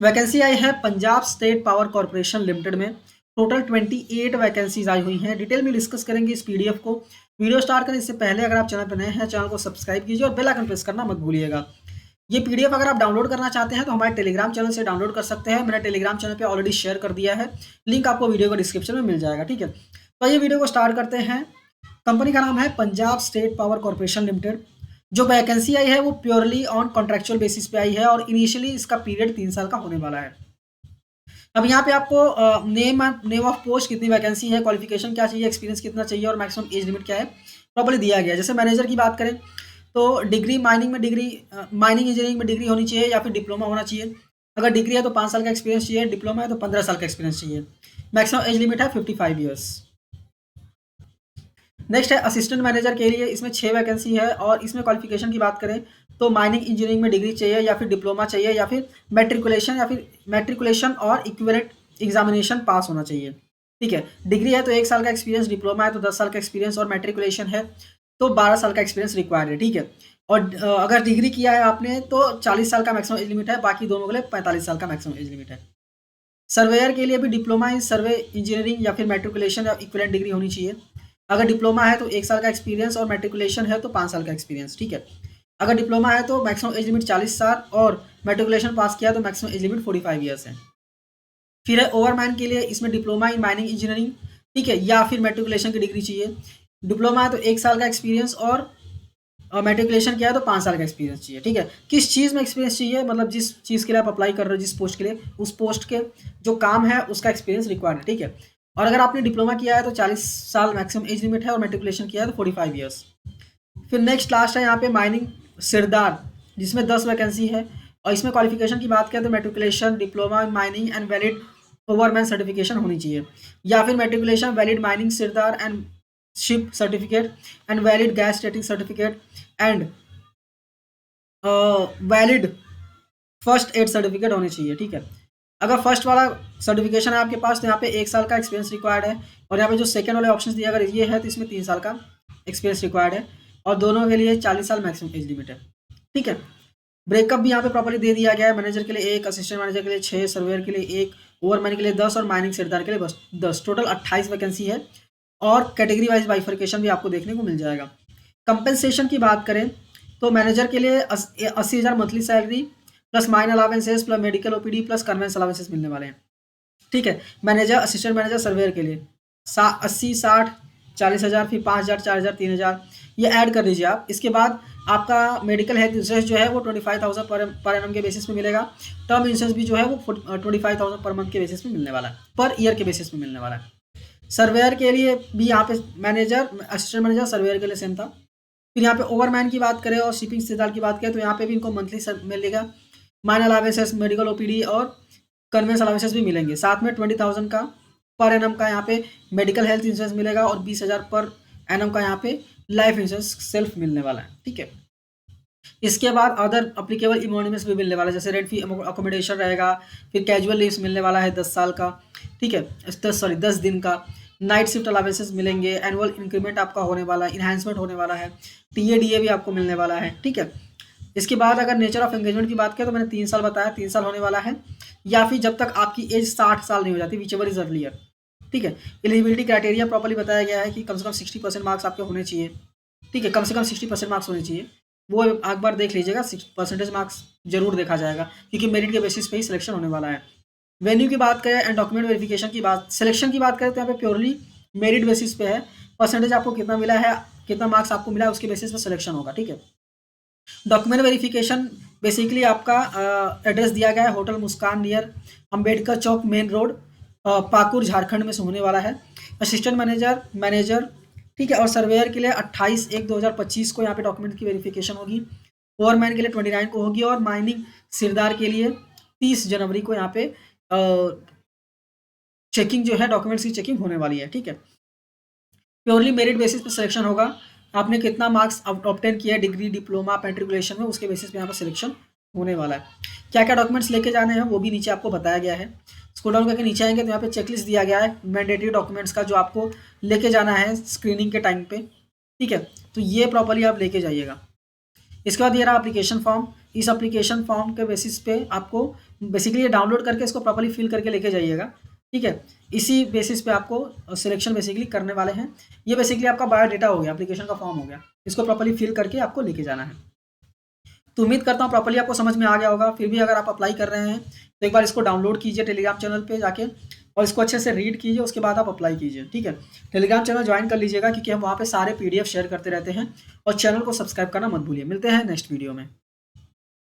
Vacancy आई है Punjab state power corporation limited में। Total 28 vacancies आई हुई हैं। डिटेल में डिस्कस करेंगे इस पीडीएफ को। वीडियो स्टार्ट करने से पहले अगर आप चैनल पर नए हैं, चैनल को सब्सक्राइब कीजिए और बेल आइकन प्रेस करना मत भूलिएगा। ये पीडीएफ अगर आप डाउनलोड करना चाहते हैं तो हमारे टेलीग्राम चैनल से डाउनलोड कर सकते हैं। मैंने टेलीग्राम चैनल पे ऑलरेडी शेयर कर दिया है, लिंक आपको वीडियो को डिस्क्रिप्शन में मिल जाएगा। ठीक है, तो ये वीडियो को स्टार्ट करते हैं। कंपनी का नाम है Punjab state power corporation limited. जो वैकेंसी आई है वो प्योरली ऑन कॉन्ट्रेक्चुअल बेसिस पे आई है और इनिशियली इसका पीरियड 3 साल का होने वाला है। अब यहाँ पे आपको नेम ऑफ पोस्ट, कितनी वैकेंसी है, क्वालिफिकेशन क्या चाहिए, एक्सपीरियंस कितना चाहिए और मैक्सिमम एज लिमिट क्या है, प्रॉपर्ली दिया गया है। जैसे मैनेजर की बात करें तो डिग्री माइनिंग इंजीनियरिंग में डिग्री होनी चाहिए या फिर डिप्लोमा होना चाहिए। अगर डिग्री है तो 5 साल का एक्सपीरियंस चाहिए, डिप्लोमा है तो 15 साल का एक्सपीरियंस चाहिए। मैक्सिमम एज लिमिट है 55 ईयर्स। नेक्स्ट है असिस्टेंट मैनेजर के लिए, इसमें 6 वैकेंसी है और इसमें क्वालिफिकेशन की बात करें तो माइनिंग इंजीनियरिंग में डिग्री चाहिए या फिर डिप्लोमा चाहिए या फिर मैट्रिकुलेशन और इक्विवेलेंट एग्जामिनेशन पास होना चाहिए। ठीक है, डिग्री है तो 1 साल का एक्सपीरियंस, डिप्लोमा है तो 10 साल का एक्सपीरियंस और मैट्रिकुलेशन है तो 12 साल का एक्सपीरियंस रिक्वायर्ड है। ठीक है, और अगर डिग्री किया है आपने तो 40 साल का मैक्सिमम एज लिमिट है, बाकी दोनों के लिए 45 साल का मैक्सिमम एज लिमिट है। सर्वेयर के लिए भी डिप्लोमा इन सर्वे इंजीनियरिंग या फिर मैट्रिकुलेशन या इक्विवेलेंट डिग्री होनी चाहिए। अगर डिप्लोमा है तो 1 साल का एक्सपीरियंस और मैट्रिकुलेशन है तो 5 साल का एक्सपीरियंस। ठीक है, अगर डिप्लोमा है तो मैक्सिमम एज लिमिट 40 साल और मैट्रिकुलेशन पास किया तो मैक्सिमम एज लिमिट 45 ईयर्स है। फिर है ओवरमैन के लिए, इसमें डिप्लोमा इन माइनिंग इंजीनियरिंग, ठीक है, या फिर मैट्रिकुलेशन की डिग्री चाहिए। डिप्लोमा है तो 1 साल का एक्सपीरियंस और मैट्रिकुलेशन किया है तो 5 साल का एक्सपीरियंस चाहिए। ठीक है, किस चीज़ में एक्सपीरियंस चाहिए, मतलब जिस चीज़ के लिए आप अप्लाई कर रहे हो, जिस पोस्ट के लिए, उस पोस्ट के जो काम है उसका एक्सपीरियंस रिक्वायर्ड है। ठीक है, और अगर आपने डिप्लोमा किया है तो 40 साल मैक्सिमम एज लिमिट है और मैट्रिकुलेशन किया है तो 45 ईयर्स। फिर नेक्स्ट लास्ट है यहाँ पे माइनिंग सिरदार, जिसमें 10 वैकेंसी है और इसमें क्वालिफिकेशन की बात करें तो matriculation, diploma in mining and valid overman certification होनी चाहिए या फिर matriculation, valid mining sirdar and ship certificate and valid gas rating certificate and valid first aid certificate होनी चाहिए। ठीक है, अगर फर्स्ट वाला सर्टिफिकेशन है आपके पास तो यहाँ पे 1 साल का एक्सपीरियंस रिक्वायर्ड है और यहाँ पे जो सेकंड वाले ऑप्शन दिया, अगर ये है तो इसमें 3 साल का एक्सपीरियंस रिक्वायर्ड है और दोनों के लिए 40 साल मैक्सिमम एज लिमिट है। ठीक है, ब्रेकअप भी यहाँ पे प्रॉपर्ली दे दिया गया है। मैनेजर के लिए 1, असिस्टेंट मैनेजर के लिए 6, सर्वेयर के लिए 1, ओवरमैन के लिए 10 और माइनिंग सिरदार के लिए बस 10। टोटल 28 वैकेंसी है और कैटेगरी वाइज बाइफर्केशन भी आपको देखने को मिल जाएगा। कंपेंसेशन की बात करें तो मैनेजर के लिए 80,000 monthly salary plus mine allowances plus medical OPD plus conveyance allowances मिलने वाले हैं। ठीक है, मैनेजर, असिस्टेंट मैनेजर, सर्वेयर के लिए 80, 60, 40,000, फिर 5,000, 4,000, 3,000 ये ऐड कर दीजिए आप। इसके बाद आपका मेडिकल हेल्थ इंश्योरेंस जो है वो 25,000 पर एनम के बेसिस पे मिलेगा। टर्म इंश्योरेंस भी जो है वो 25,000 पर मंथ के बेसिस पे मिलने वाला है, पर ईयर के बेसिस पे मिलने वाला है। सर्वेयर के लिए भी यहाँ पे मैनेजर, असिस्टेंट मैनेजर, सर्वेयर के लिए सेम था। फिर यहाँ पे ओवरमैन की बात करें और शिपिंग सिरदार की बात करें तो यहाँ पे भी इनको मंथली मिलेगा। माइन अलावेंसेस, मेडिकल ओपीडी और कन्वेंस अलावेंसेस भी मिलेंगे। साथ में 20,000 का पर एनम का यहाँ पे मेडिकल हेल्थ इंश्योरेंस मिलेगा और 20,000 पर एनम का यहाँ पे लाइफ इंश्योरेंस सेल्फ मिलने वाला है। ठीक है, इसके बाद अदर अप्लीकेबल इमोनिमेंट्स भी मिलने वाला है, जैसे रेंट फी अकोमोडेशन रहेगा, फिर कैजुअल लीव्स मिलने वाला है 10 साल का। ठीक है, 10 दिन का। नाइट शिफ्ट अलावेंसेस मिलेंगे, एनुअल इंक्रीमेंट आपका होने वाला है, इन्हांसमेंट होने वाला है, टीए भी आपको मिलने वाला है। ठीक है, इसके बाद अगर नेचर ऑफ एंगेजमेंट की बात करें तो मैंने 3 साल बताया, 3 साल होने वाला है या फिर जब तक आपकी एज 60 साल नहीं हो जाती, विच एवर इज अर्लियर। ठीक है, एलिजिबिलिटी क्राइटेरिया प्रॉपर्ली बताया गया है कि कम से कम 60% मार्क्स आपके होने चाहिए। ठीक है, कम से कम 60% मार्क्स होने चाहिए, वो एक बार देख लीजिएगा। 6% मार्क्स जरूर देखा जाएगा क्योंकि मेरिट के बेसिस पे ही सिलेक्शन होने वाला है। वेन्यू की बात करें एंड डॉक्यूमेंट वेरिफिकेशन की बात, सिलेक्शन की बात करें तो यहाँ पे प्योरली मेरिट बेसिस पे है। परसेंटेज आपको कितना मिला है, कितना मार्क्स आपको मिला है, उसके बेसिस पे सिलेक्शन होगा। ठीक है, डॉक्यूमेंट वेरिफिकेशन बेसिकली आपका एड्रेस दिया गया है होटल मुस्कान नियर अंबेडकर चौक मेन रोड पाकुर झारखंड में से होने वाला है। असिस्टेंट मैनेजर, ठीक है, और सर्वेयर के लिए 28/1/2025 को यहाँ पे डॉक्यूमेंट की वेरिफिकेशन होगी। ओवरमैन के लिए 29 को होगी और माइनिंग सिरदार के लिए 30 जनवरी को यहाँ पे चेकिंग जो है, डॉक्यूमेंट्स की चेकिंग होने वाली है। ठीक है, प्योरली मेरिट बेसिस पे सिलेक्शन होगा। आपने कितना मार्क्स ऑब्टेन किया है डिग्री, डिप्लोमा, मैट्रिकुलेशन में, उसके बेसिस पे यहाँ पर सिलेक्शन होने वाला है। क्या क्या डॉक्यूमेंट्स लेके जाने हैं वो भी नीचे आपको बताया गया है। स्क्रॉल डाउन करके नीचे आएंगे तो यहाँ पे चेकलिस्ट दिया गया है मैंडेटरी डॉक्यूमेंट्स का जो आपको लेके जाना है स्क्रीनिंग के टाइम पे। ठीक है, तो ये प्रॉपर्ली आप लेके जाइएगा। इसके बाद ये रहा एप्लीकेशन फॉर्म। इस एप्लीकेशन फॉर्म के बेसिस पे आपको बेसिकली ये डाउनलोड करके इसको प्रॉपर्ली फिल करके लेके जाइएगा, ठीक है। इसी बेसिस पे आपको सिलेक्शन बेसिकली करने वाले हैं। ये बेसिकली आपका बायोडाटा हो गया, एप्लीकेशन का फॉर्म हो गया, इसको प्रॉपर्ली फिल करके आपको लेके जाना है। तो उम्मीद करता हूँ प्रॉपर्ली आपको समझ में आ गया होगा। फिर भी अगर आप अप्लाई कर रहे हैं तो एक बार इसको डाउनलोड कीजिए टेलीग्राम चैनल पे जाके, और इसको अच्छे से रीड कीजिए, उसके बाद आप अप्लाई कीजिए, ठीक है। टेलीग्राम चैनल ज्वाइन कर लीजिएगा, क्योंकि हम वहाँ पे सारे PDF शेयर करते रहते हैं। और चैनल को सब्सक्राइब करना मत भूलिए। मिलते हैं नेक्स्ट वीडियो में।